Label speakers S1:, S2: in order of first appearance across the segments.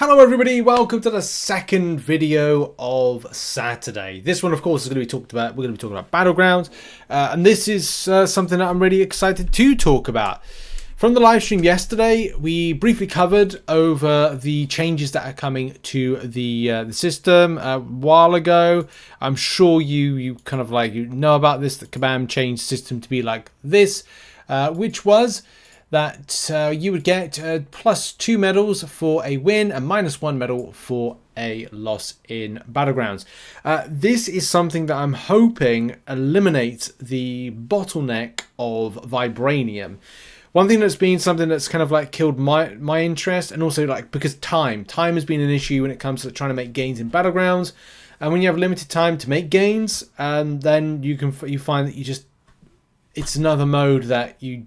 S1: Hello everybody, welcome to the second video of Saturday. This one of course is going to be talked about, we're going to be talking about Battlegrounds, and this is something that I'm really excited to talk about. From the live stream yesterday, we briefly covered over the changes that are coming to the system a while ago. I'm sure you kind of like, you know about this, the Kabam changed system to be like this, which was that you would get +2 medals for a win and -1 medal for a loss in Battlegrounds. This is something that I'm hoping eliminates the bottleneck of Vibranium. One thing that's been something that's kind of like killed my interest, and also like because time has been an issue when it comes to trying to make gains in Battlegrounds. And when you have limited time to make gains, and then you find that it's another mode that you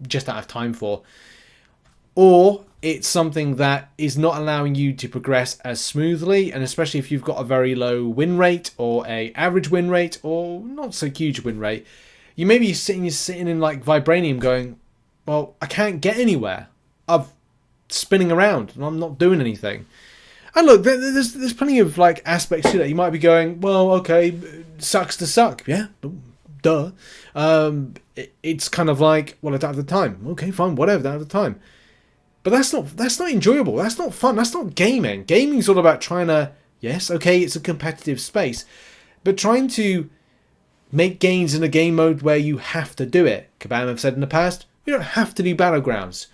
S1: just don't have time for, or it's something that is not allowing you to progress as smoothly, and especially if you've got a very low win rate or a average win rate or not so huge win rate, you may be sitting in like Vibranium going, well, I can't get anywhere, I'm spinning around and I'm not doing anything. And look, there's plenty of like aspects to that. You might be going, well, okay, sucks to suck, yeah, duh. It's kind of like, well, I don't have the time. Okay, fine, whatever, I don't have the time. But that's not enjoyable. That's not fun. That's not gaming. Gaming's all about trying to, yes, okay, it's a competitive space, but trying to make gains in a game mode where you have to do it. Kabam have said in the past, we don't have to do Battlegrounds,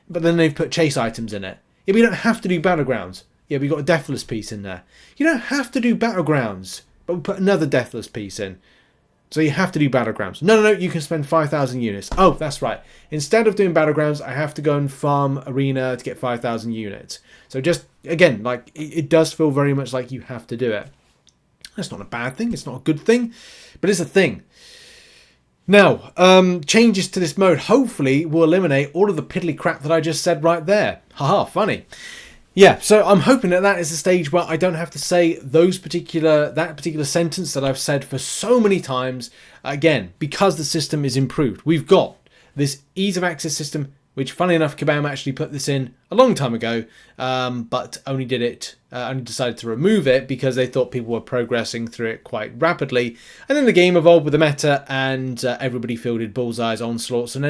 S1: but then they've put chase items in it. Yeah, we don't have to do Battlegrounds. Yeah, we got a Deathless piece in there. You don't have to do Battlegrounds, but we put another Deathless piece in. So you have to do Battlegrounds. No, you can spend 5,000 units. Oh, that's right. Instead of doing Battlegrounds, I have to go and farm Arena to get 5,000 units. So just, again, like, it does feel very much like you have to do it. That's not a bad thing. It's not a good thing, but it's a thing. Now, changes to this mode hopefully will eliminate all of the piddly crap that I just said right there. Haha, funny. Yeah, so I'm hoping that is the stage where I don't have to say that particular sentence that I've said for so many times again, because the system is improved. We've got this ease of access system, which funny enough, Kabam actually put this in a long time ago, but only decided to remove it because they thought people were progressing through it quite rapidly. And then the game evolved with the meta, and everybody fielded Bullseye's, Onslaughts, and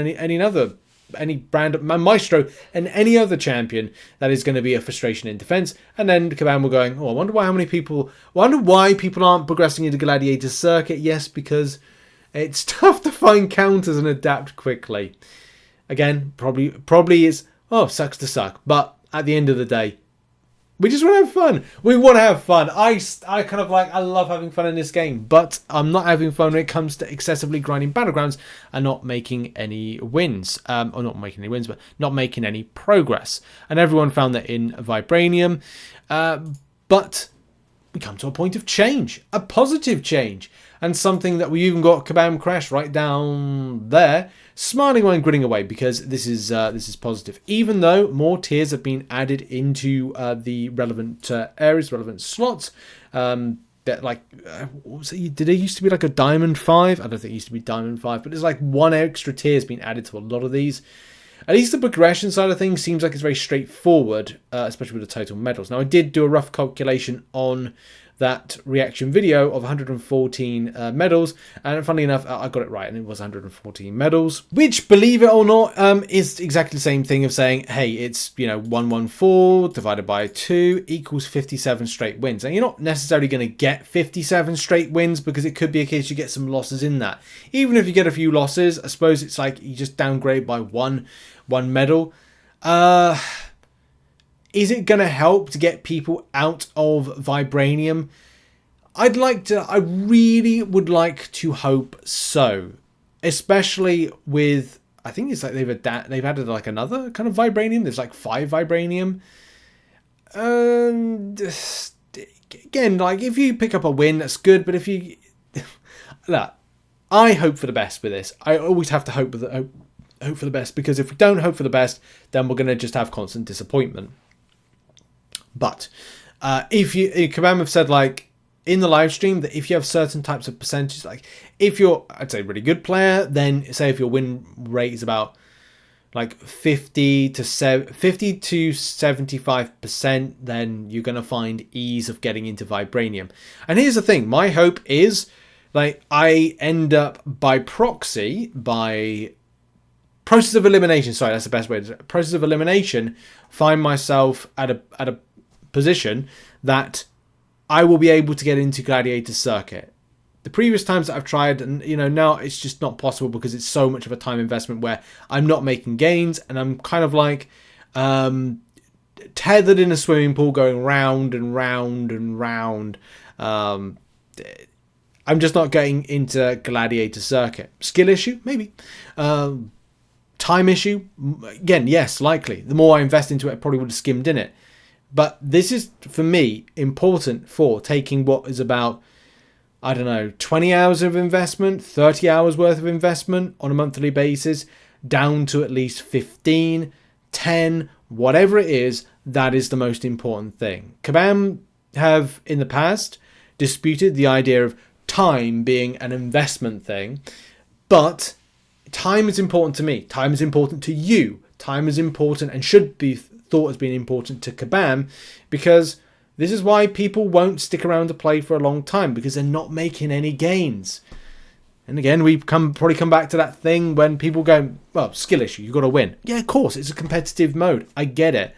S1: any brand Maestro and any other champion that is going to be a frustration in defense. And then Kabam were going, oh, I wonder why people aren't progressing into Gladiator Circuit. Yes, because it's tough to find counters and adapt quickly. Again, probably is, oh, sucks to suck, but at the end of the day, we just want to have fun. We want to have fun. I kind of like, I love having fun in this game, but I'm not having fun when it comes to excessively grinding Battlegrounds and not making any wins. Or not making any wins, but not making any progress. And everyone found that in Vibranium. But we come to a point of change, a positive change. And something that we even got Kabam Crash right down there, smiling while grinning away, because this is positive. Even though more tiers have been added into the relevant areas, relevant slots. That like, did it used to be like a Diamond 5? I don't think it used to be Diamond 5, but there's like one extra tier has been added to a lot of these. At least the progression side of things seems like it's very straightforward, especially with the total medals. Now, I did do a rough calculation on that reaction video of 114 medals, and funnily enough, I got it right, and it was 114 medals, which, believe it or not, is exactly the same thing of saying, hey, it's 114 divided by 2 equals 57 straight wins. And you're not necessarily going to get 57 straight wins, because it could be a case you get some losses in that. Even if you get a few losses, I suppose it's like you just downgrade by one medal. Is it going to help to get people out of Vibranium? I really would like to hope so. Especially with, I think it's like they've added like another kind of Vibranium. There's like 5 Vibranium. And again, like if you pick up a win, that's good. But if you, look, I hope for the best with this. I always have to hope for the best, because if we don't hope for the best, then we're going to just have constant disappointment. But if Kabam have said, like, in the live stream, that if you have certain types of percentages, like if you're, I'd say, a really good player, then say if your win rate is about like 50 to 75%, then you're going to find ease of getting into vibranium. And here's the thing, my hope is like I end up by proxy, by process of elimination, sorry, that's the best way to say it, process of elimination, find myself at a position that I will be able to get into Gladiator Circuit. The previous times that I've tried, and now it's just not possible because it's so much of a time investment where I'm not making gains and I'm kind of like tethered in a swimming pool going round and round and round. I'm just not getting into Gladiator Circuit. Skill issue? Maybe. Time issue? Again, yes, likely. The more I invest into it, I probably would have skimmed in it. But this is, for me, important for taking what is about, I don't know, 20 hours of investment, 30 hours worth of investment on a monthly basis, down to at least 15, 10, whatever it is, that is the most important thing. Kabam have, in the past, disputed the idea of time being an investment thing, but time is important to me. Time is important to you. Time is important and should be thought as being important to Kabam, because this is why people won't stick around to play for a long time, because they're not making any gains. And again, we probably come back to that thing when people go, well, skill issue, you've got to win. Yeah, of course, it's a competitive mode. I get it.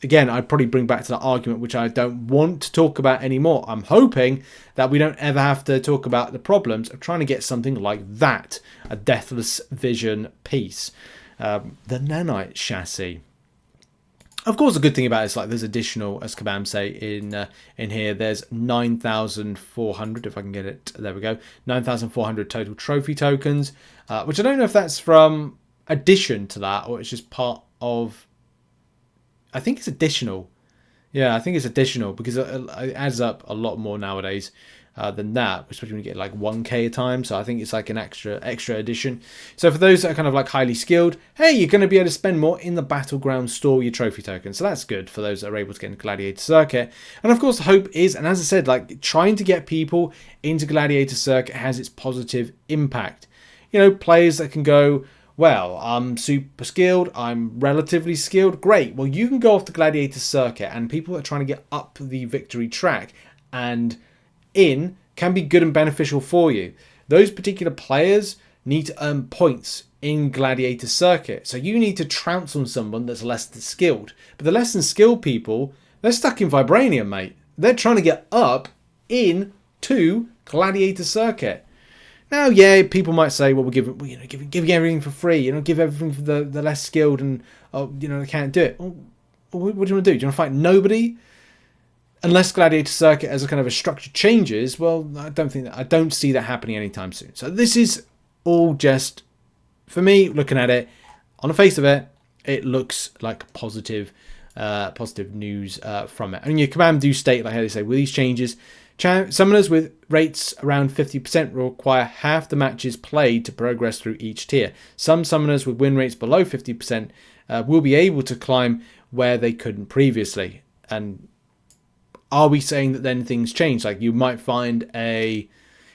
S1: Again, I'd probably bring back to that argument, which I don't want to talk about anymore. I'm hoping that we don't ever have to talk about the problems of trying to get something like that, a Deathless Vision piece. The nanite chassis. Of course, the good thing about it is like there's additional, as Kabam say in here, there's 9,400, if I can get it, there we go, 9,400 total trophy tokens, which I don't know if that's from addition to that or it's just part of, I think it's additional. Yeah, I think it's additional because it adds up a lot more nowadays than that, especially when you get like 1k a time. So I think it's like an extra addition. So for those that are kind of like highly skilled, hey, you're going to be able to spend more in the Battlegrounds store your trophy tokens. So that's good for those that are able to get into Gladiator Circuit. And of course, the hope is, and as I said, like trying to get people into Gladiator Circuit has its positive impact. Players that can go, well, I'm super skilled, I'm relatively skilled, great. Well, you can go off the Gladiator Circuit, and people that are trying to get up the victory track and in can be good and beneficial for you. Those particular players need to earn points in Gladiator Circuit. So you need to trounce on someone that's less than skilled. But the less than skilled people, they're stuck in Vibranium, mate. They're trying to get up into Gladiator Circuit. Now, yeah, people might say, well, we'll give everything for free. Give everything for the less skilled, and they can't do it. Well, what do you want to do? Do you want to fight nobody? Unless Gladiator Circuit as a kind of a structure changes, well, I don't see that happening anytime soon. So this is all just, for me, looking at it, on the face of it, it looks like positive news from it. And your command do state, like how they say, with these changes, summoners with rates around 50% will require half the matches played to progress through each tier. Some summoners with win rates below 50% will be able to climb where they couldn't previously. And are we saying that then things change? Like you might find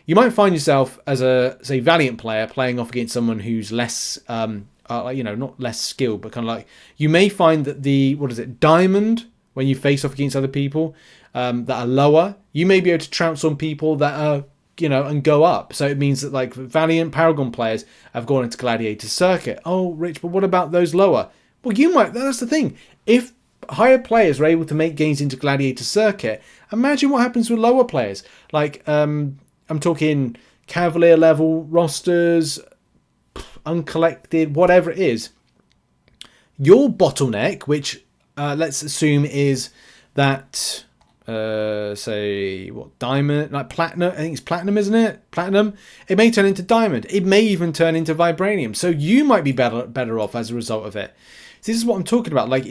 S1: yourself as a, say, Valiant player playing off against someone who's less, not less skilled, but kind of like, you may find that Diamond, when you face off against other people that are lower, you may be able to trounce on people that are, and go up. So it means that like Valiant Paragon players have gone into Gladiator Circuit. Oh, Rich, but what about those lower? Well, that's the thing. If higher players are able to make gains into Gladiator Circuit, imagine what happens with lower players. Like, I'm talking Cavalier level rosters, uncollected, whatever it is. Your bottleneck, which let's assume is that, diamond, like platinum, I think it's platinum, isn't it? Platinum. It may turn into diamond. It may even turn into vibranium. So you might be better off as a result of it. This is what I'm talking about. Like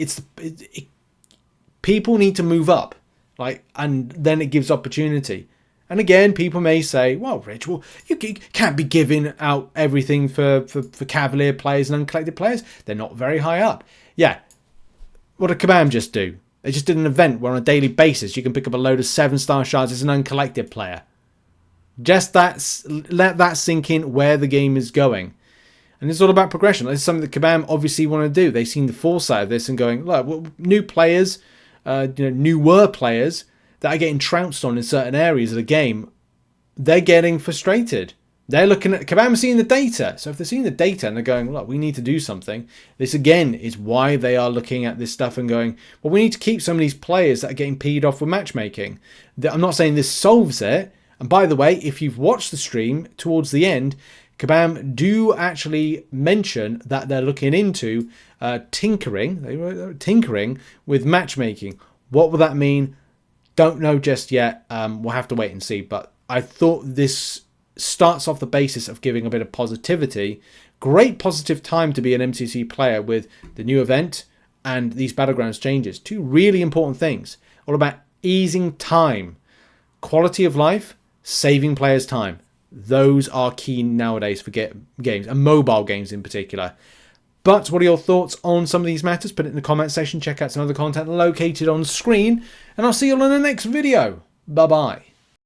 S1: people need to move up, like, and then it gives opportunity. And again, people may say, well, Rich, you can't be giving out everything for Cavalier players and uncollected players. They're not very high up. Yeah. What did Kabam just do? They just did an event where on a daily basis you can pick up a load of 7-star shards as an uncollected player. Let that sink in where the game is going. And it's all about progression. This is something that Kabam obviously want to do. They've seen the foresight of this and going, look, well, new players, newer players that are getting trounced on in certain areas of the game, they're getting frustrated. They're looking at Kabam seeing the data. So if they're seeing the data and they're going, look, we need to do something. This again is why they are looking at this stuff and going, well, we need to keep some of these players that are getting peed off with matchmaking. I'm not saying this solves it. And by the way, if you've watched the stream towards the end, Kabam do actually mention that they're looking into tinkering with matchmaking. What will that mean? Don't know just yet. We'll have to wait and see. But I thought this starts off the basis of giving a bit of positivity. Great positive time to be an MCC player with the new event and these Battlegrounds changes. Two really important things. All about easing time, quality of life, saving players time. Those are key nowadays for games, and mobile games in particular. But what are your thoughts on some of these matters? Put it in the comment section. Check out some other content located on screen. And I'll see you all in the next video. Bye-bye.